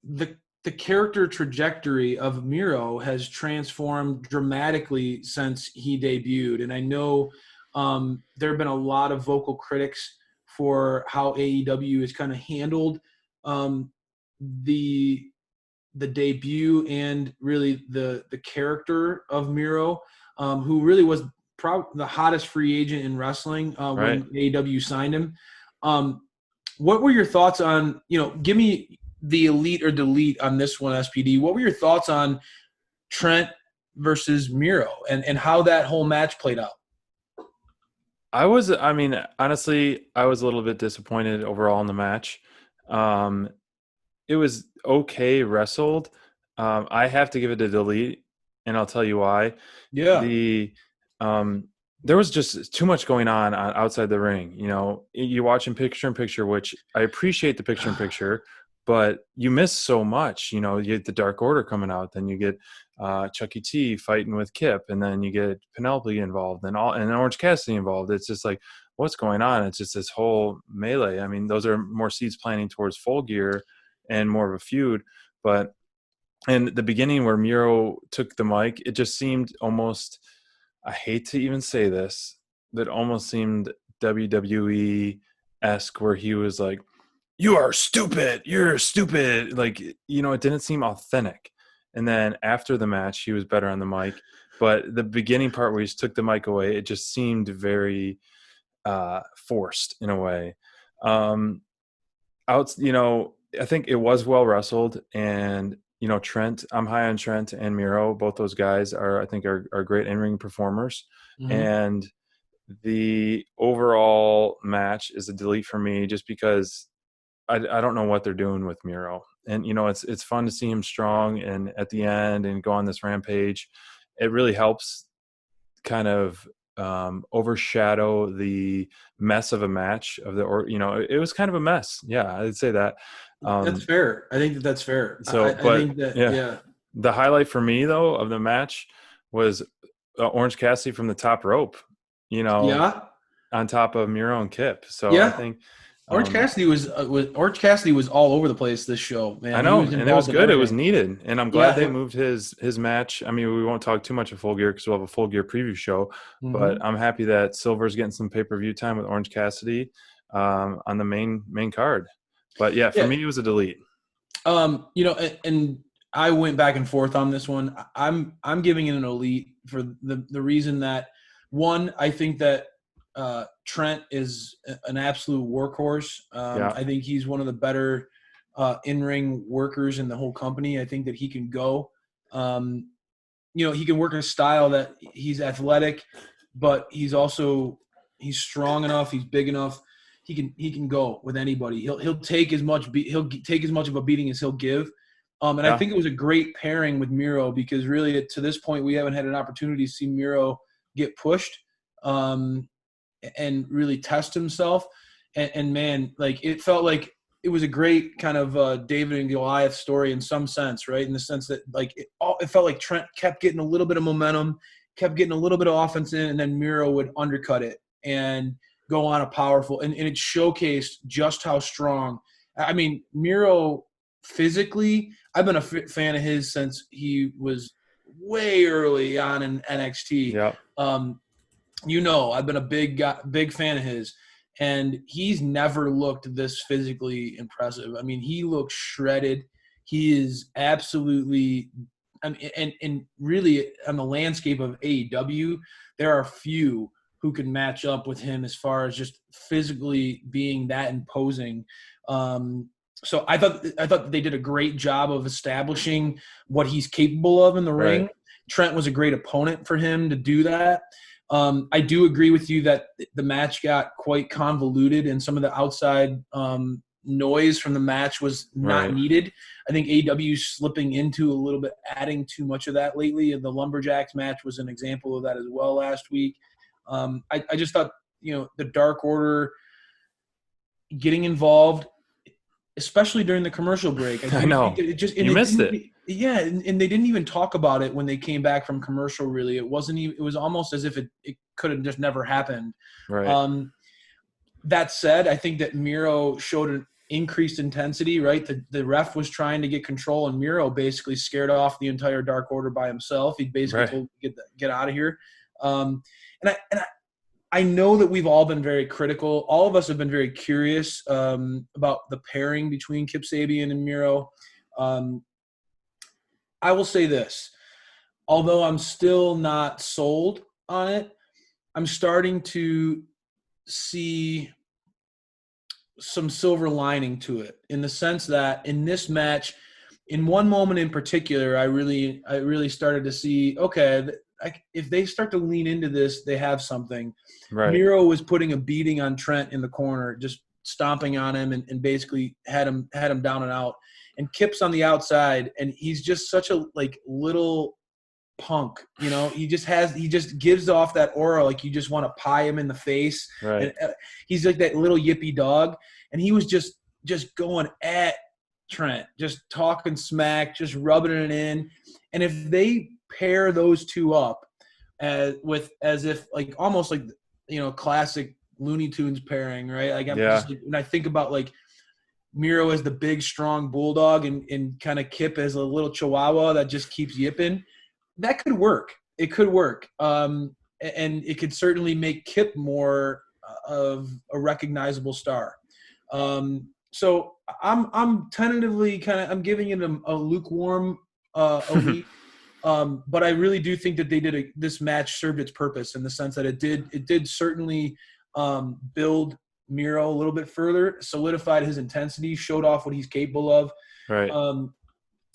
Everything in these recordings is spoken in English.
the character trajectory of Miro has transformed dramatically since he debuted. And I know there have been a lot of vocal critics for how AEW has kind of handled the debut and really the character of Miro, who really was probably the hottest free agent in wrestling Right. when AEW signed him. What were your thoughts on, give me the elite or delete on this one, SPD. What were your thoughts on Trent versus Miro and how that whole match played out? Honestly, I was a little bit disappointed overall in the match. It was okay wrestled. I have to give it a delete, and I'll tell you why. Yeah. The There was just too much going on outside the ring. You watch in picture, which I appreciate the picture in picture, but you miss so much. You get the Dark Order coming out, then you get Chucky T fighting with Kip, and then you get Penelope involved, and Orange Cassidy involved. It's just like, what's going on? It's just this whole melee. I mean, those are more seeds planting towards Full Gear and more of a feud. But in the beginning where Miro took the mic, it just seemed almost, I hate to even say this, but almost seemed WWE-esque, where he was like, "You are stupid. You're stupid." Like, it didn't seem authentic. And then after the match, he was better on the mic. But the beginning part where he took the mic away, it just seemed very forced in a way. I think it was well wrestled, and Trent. I'm high on Trent and Miro. Both those guys are great in-ring performers, Mm-hmm. and the overall match is a delete for me, just because I don't know what they're doing with Miro. And it's fun to see him strong and at the end and go on this rampage. It really helps kind of overshadow the mess of a match it was kind of a mess. Yeah, I'd say that. That's fair. I think that's fair. I But think that, yeah, yeah. the highlight for me though of the match was Orange Cassidy from the top rope, Yeah. on top of Miro and Kip. So I Yeah. think Orange Cassidy was all over the place this show, I man. He know, was and it was involved in good. It was everything. needed, and I'm glad they Yeah. moved his match. I mean, we won't talk too much of Full Gear because we'll have a Full Gear preview show, but Mm-hmm. I'm happy that Silver's getting some pay-per-view time with Orange Cassidy on the main card. But yeah, for Yeah. me, it was a delete. And I went back and forth on this one. I'm giving it an elite for the reason that, one, I think that Trent is an absolute workhorse. Yeah, I think he's one of the better in-ring workers in the whole company. I think that he can go. He can work a style that he's athletic, but he's strong enough. He's big enough. He can go with anybody. He'll take as much take as much of a beating as he'll give. And I yeah, think it was a great pairing with Miro, because really to this point we haven't had an opportunity to see Miro get pushed and really test himself. And man, like, it felt like it was a great kind of David and Goliath story in some sense, right? In the sense that, like, it felt like Trent kept getting a little bit of momentum, kept getting a little bit of offense in, and then Miro would undercut it and go on a powerful, and it showcased just how strong. I mean, Miro physically, I've been a fan of his since he was way early on in NXT. yeah. I've been a big fan of his, and he's never looked this physically impressive. I mean, he looks shredded. He is absolutely, I mean, and really on the landscape of AEW, there are few who can match up with him as far as just physically being that imposing. So I thought they did a great job of establishing what he's capable of in the Right. ring. Trent was a great opponent for him to do that. I do agree with you that the match got quite convoluted, and some of the outside noise from the match was not Right. needed. I think AEW slipping into a little bit, adding too much of that lately. And the Lumberjacks match was an example of that as well last week. I just thought, the Dark Order getting involved, especially during the commercial break. I I think know. that it just, and You it missed didn't, it. yeah, and they didn't even talk about it when they came back from commercial. Really, it wasn't even. It was almost as if it could have just never happened. Right. Um, that said, I think that Miro showed increased intensity, right? The ref was trying to get control, and Miro basically scared off the entire Dark Order by himself. He basically told them to get out of here. I know that we've all been very critical. All of us have been very curious about the pairing between Kip Sabian and Miro. I will say this. Although I'm still not sold on it, I'm starting to see some silver lining to it, in the sense that in this match, in one moment in particular, I really started to see, okay, if they start to lean into this, they have something. Right. Miro was putting a beating on Trent in the corner, just stomping on him and basically had him down and out. And Kip's on the outside, and he's just such a little punk, he just gives off that aura like you just want to pie him in the face. Right. And he's like that little yippy dog, and he was just going at Trent, just talking smack, just rubbing it in. And if they pair those two up as if like almost like classic Looney Tunes pairing, right? Like when I think about like Miro as the big strong bulldog and kind of Kip as a little chihuahua that just keeps yipping, that could work. It could work. And it could certainly make Kip more of a recognizable star. So I'm tentatively I'm giving it a lukewarm elite. But I really do think that this match served its purpose, in the sense that it did certainly build Miro a little bit further, solidified his intensity, showed off what he's capable of. Right.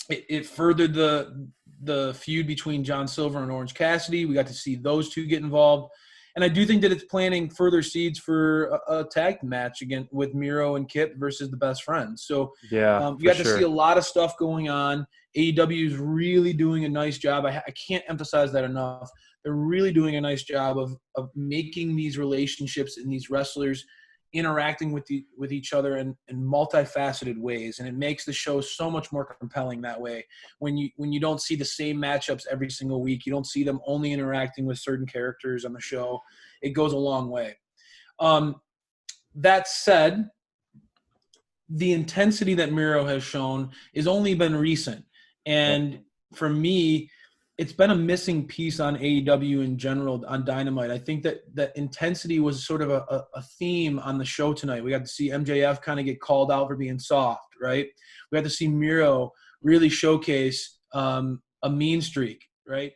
It furthered the feud between John Silver and Orange Cassidy. We got to see those two get involved. And I do think that it's planting further seeds for a tag match again with Miro and Kip versus the Best Friends. So you got to see a lot of stuff going on. AEW is really doing a nice job. I can't emphasize that enough. They're really doing a nice job of making these relationships and these wrestlers interacting with each other in multifaceted ways, and it makes the show so much more compelling that way. When you don't see the same matchups every single week, you don't see them only interacting with certain characters on the show. It goes a long way. That said, the intensity that Miro has shown has only been recent, and for me, it's been a missing piece on AEW in general, on Dynamite. I think that intensity was sort of a theme on the show tonight. We got to see MJF kind of get called out for being soft, right? We got to see Miro really showcase a mean streak, right?